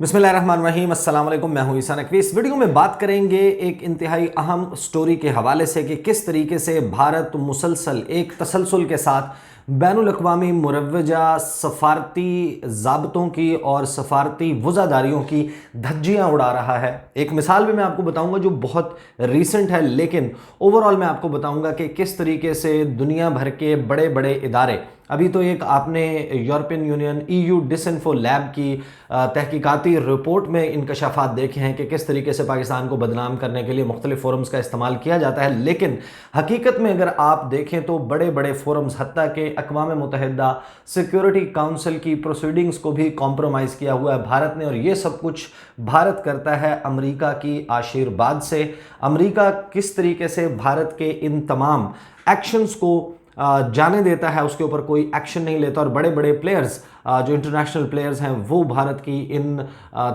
बिस्मिल्लाहिर्रहमानिर्रहीम, अस्सलाम वालेकुम। मैं हूं ईसा नकवी। इस वीडियो में बात करेंगे एक इंतहाई अहम स्टोरी के हवाले से कि किस तरीके से भारत मुसलसल एक तसलसल के साथ बैनुल अक़वामी मुरव्वजा सफ़ारती ज़ाब्तों की और सफ़ारती वज़ादारियों की धज्जियाँ उड़ा रहा है। एक मिसाल भी मैं आपको बताऊंगा जो बहुत रीसेंट है, लेकिन ओवरऑल मैं आपको बताऊंगा कि किस तरीके से दुनिया भर के बड़े बड़े इदारे, अभी तो एक आपने यूरोपियन यूनियन EU डिसइंफो लैब की तहकीकाती रिपोर्ट में इंकशाफात देखे हैं कि किस तरीके से पाकिस्तान को बदनाम करने के लिए मुख्तलिफ फोरम्स का इस्तेमाल किया जाता है। लेकिन हकीकत में अगर आप देखें तो बड़े बड़े फोरम्स, हत्ता के अक़वाम मुत्तहिदा सिक्योरिटी काउंसिल की प्रोसीडिंग्स को भी कॉम्प्रोमाइज़ किया हुआ है भारत ने। और ये सब कुछ भारत करता है अमेरिका की आशीर्वाद से। अमेरिका किस तरीके से भारत के इन तमाम एक्शंस को जाने देता है, उसके ऊपर कोई एक्शन नहीं लेता। और बड़े बड़े प्लेयर्स जो इंटरनेशनल प्लेयर्स हैं वो भारत की इन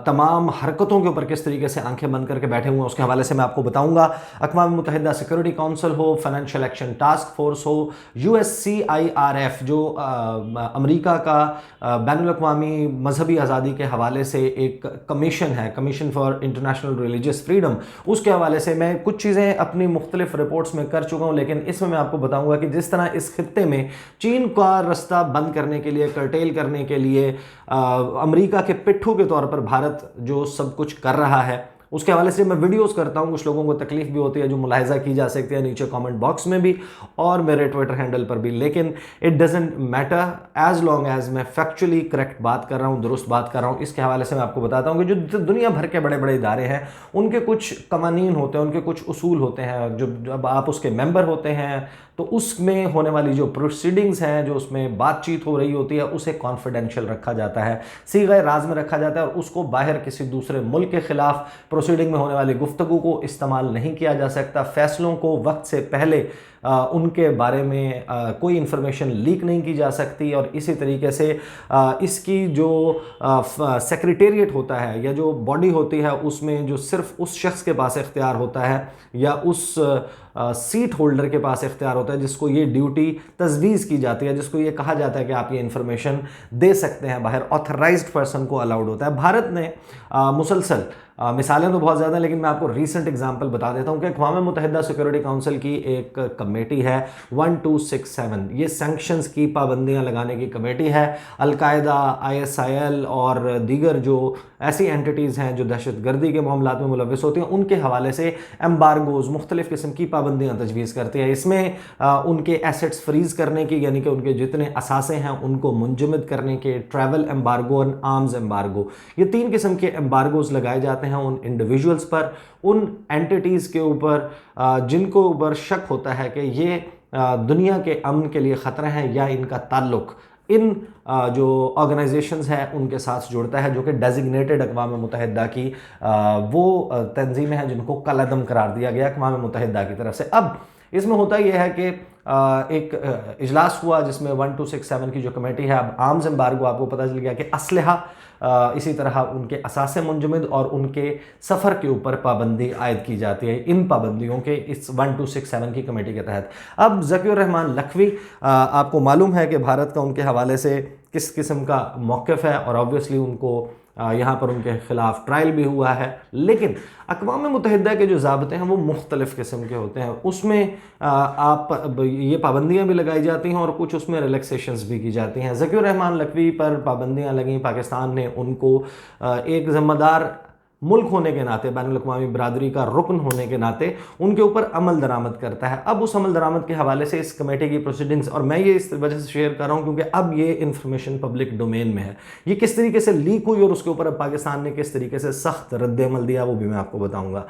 तमाम हरकतों के ऊपर किस तरीके से आंखें बंद करके बैठे हुए हैं, उसके हवाले से मैं आपको बताऊंगा। अक़वाम मुत्तहिदा सिक्योरिटी काउंसिल हो, फाइनेंशियल एक्शन टास्क फोर्स हो, USCIRF जो अमेरिका का बैनुल अक़वामी मजहबी आज़ादी के हवाले से एक कमीशन है, commission for international religious freedom, उसके हवाले से मैं कुछ चीज़ें अपनी मुख्तलिफ रिपोर्ट्स में कर चुका हूँ। लेकिन इसमें मैं आपको बताऊँगा कि जिस तरह इस खित्ते में चीन का रास्ता बंद करने के लिए, कर्टेल करने के लिए अमेरिका के पिट्ठू के तौर पर भारत जो सब कुछ कर रहा है, उसके हवाले से मैं वीडियोस करता हूं। कुछ लोगों को तकलीफ भी होती है जो मुलाहिजा की जा सकती है नीचे कमेंट बॉक्स में भी और मेरे ट्विटर हैंडल पर भी। लेकिन it doesn't matter as long as मैं फैक्चुअली करेक्ट बात कर रहा हूं, दुरुस्त बात कर रहा हूं। इसके हवाले से मैं आपको बताता हूं कि जो दुनिया भर के बड़े बड़े इदारे हैं उनके कुछ कवानीन होते हैं, उनके कुछ उसूल होते हैं। जब आप उसके मेंबर होते हैं तो उसमें होने वाली जो प्रोसीडिंग्स हैं, जो उसमें बातचीत हो रही होती है, उसे कॉन्फिडेंशियल रखा जाता है, सीग़े राज में रखा जाता है। और उसको बाहर किसी दूसरे मुल्क के खिलाफ प्रोसीडिंग में होने वाली गुफ्तगू को इस्तेमाल नहीं किया जा सकता। फैसलों को वक्त से पहले उनके बारे में कोई इन्फॉर्मेशन लीक नहीं की जा सकती। और इसी तरीके से इसकी जो सेक्रेटेरिएट होता है या जो बॉडी होती है उसमें जो सिर्फ उस शख्स के पास इख्तियार होता है या उस सीट होल्डर के पास इख्तियार होता है जिसको ये ड्यूटी तजवीज़ की जाती है, जिसको ये कहा जाता है कि आप ये इन्फॉर्मेशन दे सकते हैं, बाहर ऑथराइज्ड पर्सन को अलाउड होता है। भारत ने मुसलसल मिसालें तो बहुत ज़्यादा, लेकिन मैं आपको रीसेंट एग्जांपल बता देता हूं कि अक़वाम मुत्तहिदा सिक्योरिटी काउंसिल की एक कमेटी है 1267, ये सैंक्शंस की पाबंदियां लगाने की कमेटी है। अलकायदा, ISIL और दीगर जो ऐसी एंटिटीज़ हैं जो दहशत गर्दी के मामलात में मुलविस होती हैं, उनके हवाले से एम्बार्गोज़, मुख्तलिफ़ किस्म की पाबंदियाँ तजवीज़ करती है। इसमें उनके एसेट्स फ्रीज़ करने की, यानी कि उनके जितने असासे हैं उनको मुंजमद करने के, ट्रैवल एम्बार्गो और आर्म्स एम्बार्गो, ये 3 किस्म के एम्बार्गोज़ लगाए जाते हैं उन इंडिविजुअल्स पर, उन एंटिटीज़ के ऊपर जिनको ऊपर शक होता है कि ये दुनिया के अमन के लिए ख़तरा है या इनका ताल्लुक़ इन जो ऑर्गेनाइजेशंस हैं उनके साथ जुड़ता है, जो कि डेजिग्नेटेड अक़वाम मुत्तहिदा की वो तंजीमें हैं जिनको कलअदम करार दिया गया अक़वाम मुत्तहिदा की तरफ से। अब इसमें होता यह है कि एक इजलास हुआ जिसमें 1267 की जो कमेटी है, अब आर्म्स एम्बार्गो, आपको पता चल गया कि असलहा, इसी तरह उनके असासे मुंजमद और उनके सफ़र के ऊपर पाबंदी आयद की जाती है इन पाबंदियों के इस 1267 की कमेटी के तहत। अब ज़कीउर रहमान लखवी, आपको मालूम है कि भारत का उनके हवाले से किस किस्म का मौक़िफ़ है और ऑब्वियसली उनको यहाँ पर उनके ख़िलाफ़ ट्रायल भी हुआ है। लेकिन अक़वाम मुत्तहिदा के जो ज़ाब्ते हैं वो मुख्तलिफ़ किस्म के होते हैं, उसमें आप ये पाबंदियाँ भी लगाई जाती हैं और कुछ उसमें रिलैक्सेशंस भी की जाती हैं। ज़कीउर रहमान लखवी पर पाबंदियाँ लगीं, पाकिस्तान ने उनको एक ज़िम्मेदार मुल्क होने के नाते, बैनुल अक़वामी बरादरी का रुकन होने के नाते उनके ऊपर अमल दरामद करता है। अब उस अमल दरामद के हवाले से इस कमेटी की प्रोसीडिंग्स, और मैं ये इस वजह से शेयर कर रहा हूँ क्योंकि अब ये इन्फॉर्मेशन पब्लिक डोमेन में है, ये किस तरीके से लीक हुई और उसके ऊपर अब पाकिस्तान ने किस तरीके से सख्त रद्द अमल दिया वो भी मैं आपको बताऊँगा।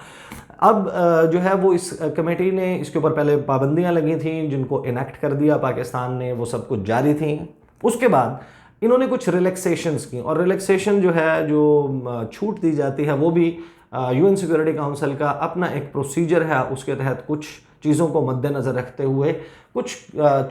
अब जो है वो इस कमेटी ने, इसके ऊपर पहले पाबंदियाँ लगी थी जिनको इनेक्ट कर दिया पाकिस्तान ने, वो सब कुछ जारी थी। उसके बाद इन्होंने कुछ रिलैक्सेशंस की, और रिलैक्सेशन जो है, जो छूट दी जाती है, वो भी UN सिक्योरिटी काउंसिल का अपना एक प्रोसीजर है, उसके तहत कुछ चीज़ों को मद्देनज़र रखते हुए कुछ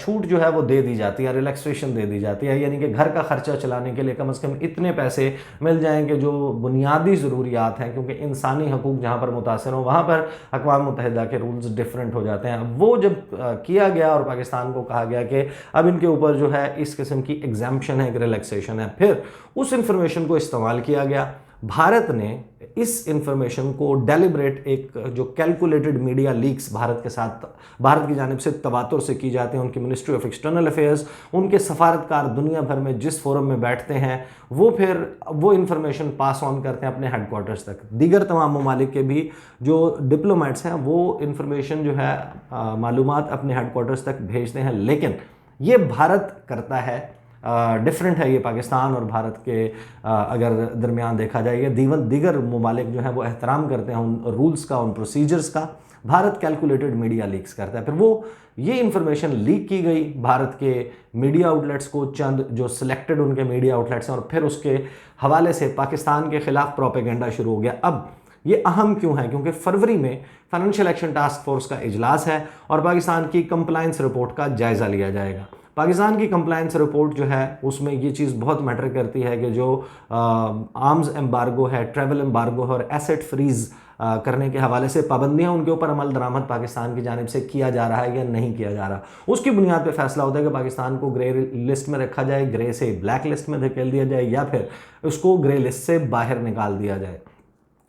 छूट जो है वो दे दी जाती है, रिलैक्सेशन दे दी जाती है। यानी कि घर का खर्चा चलाने के लिए कम से कम इतने पैसे मिल जाएंगे जो बुनियादी ज़रूरियात हैं, क्योंकि इंसानी हकूक़ जहाँ पर मुतासर हो वहाँ पर अक़वाम मुत्तहिदा के रूल्स डिफरेंट हो जाते हैं। अब वो जब किया गया और पाकिस्तान को कहा गया कि अब इनके ऊपर जो है इस किस्म की एग्जाम्पशन है, एक रिलैक्सेशन है, फिर उस इंफॉर्मेशन को इस्तेमाल किया गया। भारत ने इस इंफॉर्मेशन को डेलिब्रेट एक जो कैलकुलेटेड मीडिया लीक्स भारत के साथ भारत की जानिब से तवातुर से की जाती हैं, उनकी मिनिस्ट्री ऑफ एक्सटर्नल अफेयर्स, उनके सफारतकार दुनिया भर में जिस फोरम में बैठते हैं वो फिर वो इन्फॉर्मेशन पास ऑन करते हैं अपने हेडक्वार्टर्स तक। दीगर तमाम ममालिक के भी जो डिप्लोमेट्स हैं वो इन्फॉर्मेशन जो है मालूमात अपने हेडक्वार्टर्स तक भेजते हैं, लेकिन ये भारत करता है डिफरेंट है। ये पाकिस्तान और भारत के अगर दरमियान देखा जाए, ये दीगर ममालिक जो हैं वो एहतराम करते हैं उन रूल्स का, उन प्रोसीजर्स का। भारत कैलकुलेटेड मीडिया लीक्स करता है। फिर वो ये इन्फॉर्मेशन लीक की गई भारत के मीडिया आउटलेट्स को, चंद जो सिलेक्टेड उनके मीडिया आउटलेट्स हैं, और फिर उसके हवाले से पाकिस्तान के खिलाफ प्रोपेगेंडा शुरू हो गया। अब ये अहम क्यों है? क्योंकि फरवरी में फाइनेंशियल एक्शन टास्क फोर्स का इजलास है और पाकिस्तान की कंप्लायंस रिपोर्ट का जायज़ा लिया जाएगा। पाकिस्तान की कंप्लायंस रिपोर्ट जो है उसमें ये चीज़ बहुत मैटर करती है कि जो आर्म्स एम्बार्गो है, ट्रैवल एम्बार्गो है और एसेट फ्रीज़ करने के हवाले से पाबंदियां, उनके ऊपर अमल दरामद पाकिस्तान की जानिब से किया जा रहा है या नहीं किया जा रहा। उसकी बुनियाद पे फैसला होता है कि पाकिस्तान को ग्रे लिस्ट में रखा जाए, ग्रे से ब्लैक लिस्ट में धकेल दिया जाए, या फिर उसको ग्रे लिस्ट से बाहर निकाल दिया जाए।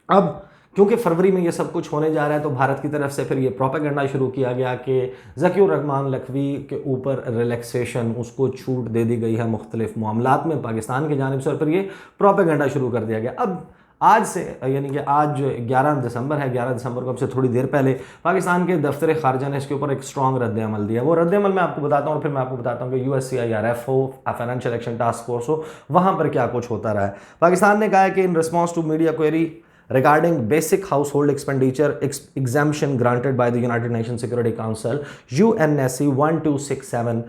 अब क्योंकि फरवरी में ये सब कुछ होने जा रहा है तो भारत की तरफ से फिर ये प्रोपेगेंडा शुरू किया गया कि ज़कीउर रहमान लखवी के ऊपर रिलैक्सेशन, उसको छूट दे दी गई है मुख्तलिफ मामलात में पाकिस्तान की जानिब से, और फिर ये प्रोपेगेंडा शुरू कर दिया गया। अब आज से यानी कि आज 11 दिसंबर है, 11 दिसंबर को अब से थोड़ी देर पहले पाकिस्तान के दफ्तर खारजा ने इसके ऊपर एक स्ट्रॉन्ग रद्द-ए-अमल दिया। वो रद्द-ए-अमल मैं आपको बताता हूँ और फिर मैं आपको बताता हूँ कि USCIRF हो, फाइनेंशियल एक्शन टास्क फोर्स हो, वहाँ पर क्या कुछ होता रहा है। पाकिस्तान ने कहा है कि in response to media query regarding basic household expenditure exemption granted by the United Nations Security Council UNSC 1267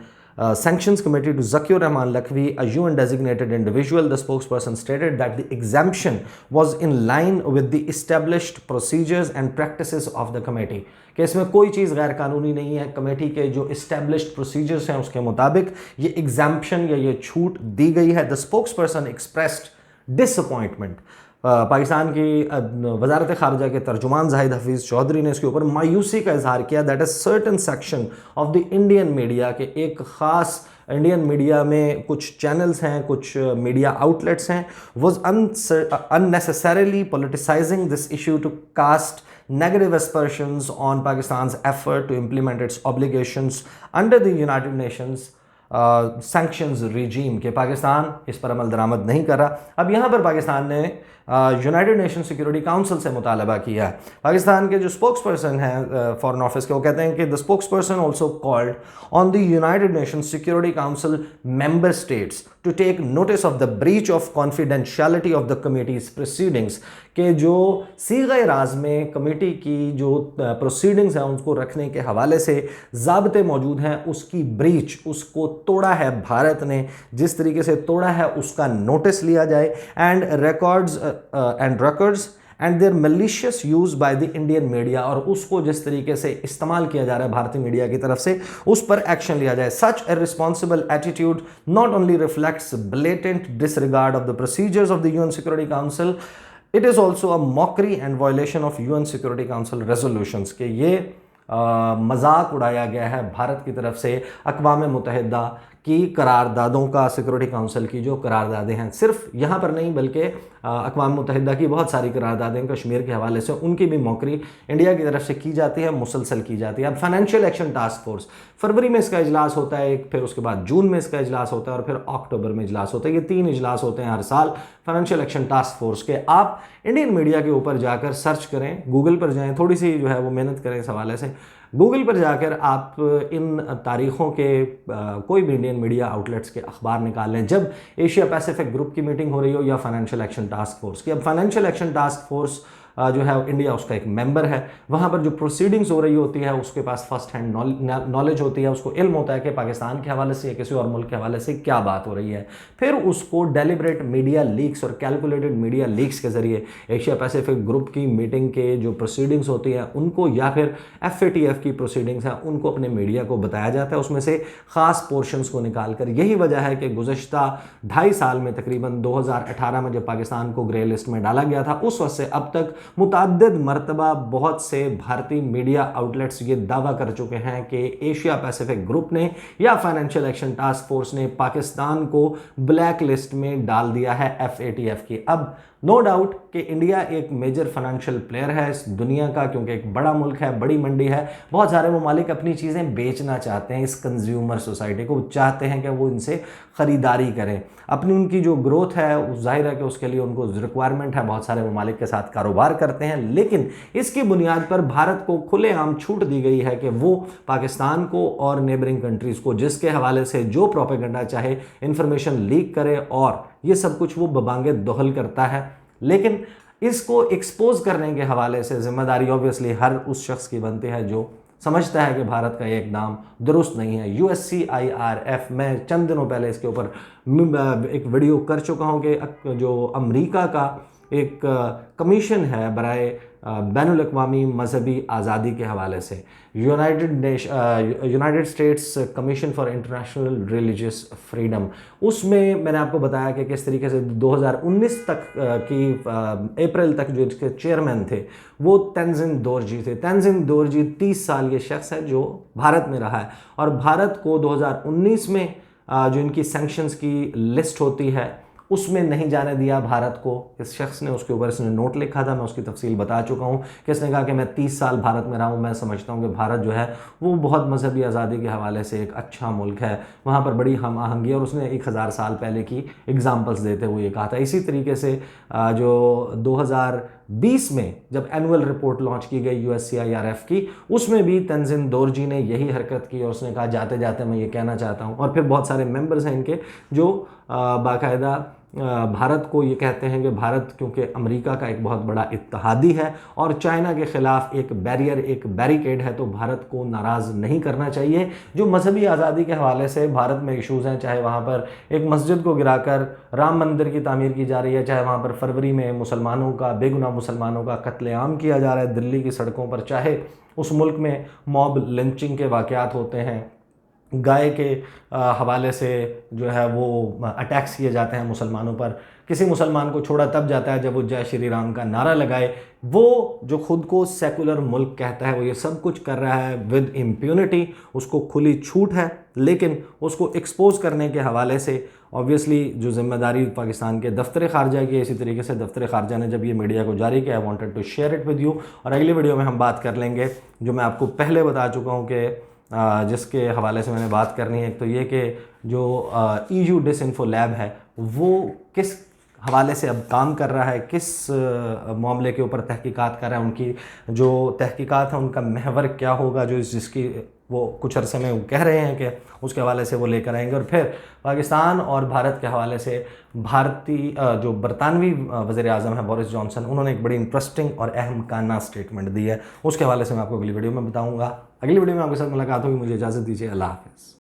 Sanctions Committee to Zakir Rahman Lakhvi, a UN designated individual, the spokesperson stated that the exemption was in line with the established procedures and practices of the committee. कि इसमें कोई चीज़ गैर कानूनी नहीं है। Committee के जो established procedures हैं उसके मुताबिक ये exemption या ये छूट दी गई है। The spokesperson expressed disappointment. Pakistan की वजारत खारजा के तर्जुमान जाहिद हफीज़ चौधरी ने इसके ऊपर मायूसी का इजहार किया that is certain section of the Indian media के एक ख़ास इंडियन मीडिया में कुछ चैनल्स हैं, कुछ मीडिया आउटलेट्स हैं, was unnecessarily politicising this issue to cast negative aspersions on Pakistan's effort to implement its obligations under the United Nations sanctions regime के पाकिस्तान इस पर अमल दरामद नहीं कर रहा। अब यहाँ पर पाकिस्तान ने यूनाइटेड नेशन सिक्योरिटी काउंसिल से मुतालबा किया है। पाकिस्तान के जो स्पोक्स पर्सन हैं फॉरेन ऑफिस के, वो कहते हैं कि the spokesperson also called on the United Nation Security Council member states to take notice of the breach of confidentiality of the committees proceedings, के जो सीग़े राज में कमेटी की जो प्रोसीडिंग्स हैं उनको रखने के हवाले से ज़ाब्ते मौजूद हैं, उसकी ब्रीच, उसको तोड़ा है भारत ने, जिस तरीके से तोड़ा है उसका नोटिस लिया जाए। And records and their malicious use by the Indian media, और उसको जिस तरीके से इस्तेमाल किया जा रहा है भारतीय मीडिया की तरफ से, उस पर एक्शन लिया जाए। Such a responsible attitude not only reflects blatant disregard of the procedures of the UN security council, it is also a mockery and violation of UN security council resolutions, के ये मजाक उड़ाया गया है भारत की तरफ से अक़वाम मुत्तहिदा की करारदादों का, सिक्योरिटी काउंसिल की जो करारदादें हैं, सिर्फ यहाँ पर नहीं बल्कि अक़वाम मुत्तहिदा की बहुत सारी करारदादें कश्मीर के हवाले से, उनकी भी मौकरी इंडिया की तरफ से की जाती है, मुसलसल की जाती है। अब फाइनेंशियल एक्शन टास्क फोर्स, फरवरी में इसका इजलास होता है एक, फिर उसके बाद जून में इसका इजलास होता है और फिर अक्टूबर में इजलास होता है। ये 3 इजलास होते हैं हर साल फाइनेंशियल एक्शन टास्क फोर्स के। आप इंडियन मीडिया के ऊपर जाकर सर्च करें, गूगल पर जाएँ, थोड़ी सी जो है वो मेहनत करें इस हवाले से, गूगल पर जाकर आप इन तारीख़ों के कोई भी इंडियन मीडिया आउटलेट्स के अखबार निकाल लें जब एशिया पैसिफिक ग्रुप की मीटिंग हो रही हो या फाइनेंशियल एक्शन टास्क फोर्स की। अब फाइनेंशियल एक्शन टास्क फोर्स जो है इंडिया उसका एक मेंबर है, वहाँ पर जो प्रोसीडिंग्स हो रही होती है उसके पास फर्स्ट हैंड नॉलेज होती है, उसको इल्म होता है कि पाकिस्तान के हवाले से या किसी और मुल्क के हवाले से क्या बात हो रही है। फिर उसको डेलिब्रेट मीडिया लीक्स और कैलकुलेटेड मीडिया लीक्स के ज़रिए एशिया पैसिफिक ग्रुप की मीटिंग के जो प्रोसीडिंग्स होती हैं उनको, या फिर FATF की प्रोसीडिंग्स हैं उनको अपने मीडिया को बताया जाता है, उसमें से ख़ास पोर्शंस को निकाल कर। यही वजह है कि गुज़श्ता 2.5 साल में, तकरीबन 2018 में जब पाकिस्तान को ग्रे लिस्ट में डाला गया था, उस वक्त से अब तक मुतअद्दिद मरतबा बहुत से भारतीय मीडिया आउटलेट्स ये दावा कर चुके हैं कि एशिया पैसिफिक ग्रुप ने या फाइनेंशियल एक्शन टास्क फोर्स ने पाकिस्तान को ब्लैक लिस्ट में डाल दिया है FATF की। अब नो डाउट कि इंडिया एक मेजर फाइनेंशियल प्लेयर है इस दुनिया का, क्योंकि एक बड़ा मुल्क है, बड़ी मंडी है। बहुत सारे ममालिक अपनी चीज़ें बेचना चाहते हैं इस कंज्यूमर सोसाइटी को, चाहते हैं कि वो इनसे ख़रीदारी करें। अपनी उनकी जो ग्रोथ है ज़ाहिर है कि उसके लिए उनको रिक्वायरमेंट है, बहुत सारे ममालिक के साथ कारोबार करते हैं। लेकिन इसकी बुनियाद पर भारत को खुलेआम छूट दी गई है कि वो पाकिस्तान को और नेबरिंग कंट्रीज़ को जिसके हवाले से जो प्रोपेगेंडा चाहे इंफॉर्मेशन लीक करे, और ये सब कुछ वो बबांगे दोहल करता है। लेकिन इसको एक्सपोज करने के हवाले से जिम्मेदारी ऑब्वियसली हर उस शख्स की बनती है जो समझता है कि भारत का ये इकदाम दुरुस्त नहीं है। USCIRF, मैं चंद दिनों पहले इसके ऊपर एक वीडियो कर चुका हूँ कि जो अमेरिका का एक कमीशन है बराए बैनुल अक़वामी मजहबी आज़ादी के हवाले से, United states commission for international religious freedom, उसमें मैंने आपको बताया कि किस तरीके से 2019 तक की अप्रैल तक जो इसके चेयरमैन थे वो तेंजिन दोरजी थे। तेंजिन दोरजी 30 साल ये शख्स है जो भारत में रहा है, और भारत को 2019 में जो इनकी सैंक्शंस की लिस्ट होती है उसमें नहीं जाने दिया भारत को। इस शख्स ने, उसके ऊपर इसने नोट लिखा था, मैं उसकी तफसील बता चुका हूँ कि इसने कहा कि मैं 30 साल भारत में रहा हूँ, मैं समझता हूँ कि भारत जो है वो बहुत मजहबी आज़ादी के हवाले से एक अच्छा मुल्क है, वहाँ पर बड़ी हम आहंगी, और उसने 1000 साल पहले की एग्जाम्पल्स देते हुए ये कहा था। इसी तरीके से जो 2020 में जब एनुअल रिपोर्ट लॉन्च की गई USCIRF की, उसमें भी तेंजिन दोरजी ने यही हरकत की, और उसने कहा जाते जाते मैं ये कहना चाहता हूँ। और फिर बहुत सारे मेंबर्स हैं इनके जो बाकायदा भारत को ये कहते हैं कि भारत क्योंकि अमेरिका का एक बहुत बड़ा इत्तेहादी है और चाइना के ख़िलाफ़ एक बैरियर, एक बैरिकेड है, तो भारत को नाराज़ नहीं करना चाहिए। जो मजहबी आज़ादी के हवाले से भारत में इशूज़ हैं, चाहे वहाँ पर एक मस्जिद को गिराकर राम मंदिर की तामीर की जा रही है, चाहे वहाँ पर फरवरी में मुसलमानों का, बेगुनाह मुसलमानों का कत्लेआम किया जा रहा है दिल्ली की सड़कों पर, चाहे उस मुल्क में मॉब लिंचिंग के वाक़यात होते हैं, गाय के हवाले से जो है वो अटैक्स किए जाते हैं मुसलमानों पर, किसी मुसलमान को छोड़ा तब जाता है जब वो जय श्री राम का नारा लगाए। वो जो खुद को सेकुलर मुल्क कहता है वो ये सब कुछ कर रहा है विद इम्प्यूनिटी, उसको खुली छूट है। लेकिन उसको एक्सपोज करने के हवाले से ऑब्वियसली जो जिम्मेदारी पाकिस्तान के दफ्तर ख़ारजा की है, इसी तरीके से दफ्तर ख़ारजा ने जब ये मीडिया को जारी किया, I wanted to share it with you. और अगली वीडियो में हम बात कर लेंगे जो मैं आपको पहले बता चुका हूँ कि जिसके हवाले से मैंने बात करनी है। एक तो ये कि जो EU डिसइंफो लैब है वो किस हवाले से अब काम कर रहा है, किस मामले के ऊपर तहकीकात कर रहा है, उनकी जो तहकीकात है उनका महवर क्या होगा, जो जिसकी वो कुछ अरसे में वो कह रहे हैं कि उसके हवाले से वो लेकर आएंगे। और फिर पाकिस्तान और भारत के हवाले से भारतीय जो बरतानवी वज़ीर आज़म है बोरिस जॉनसन, उन्होंने एक बड़ी इंटरेस्टिंग और अहम काना स्टेटमेंट दी है, उसके हवाले से मैं आपको अगली वीडियो में बताऊँगा। अगली वीडियो में आपके साथ मुलाकात होगी, मुझे इजाज़त दीजिए, अल्लाह हाफ़िज़।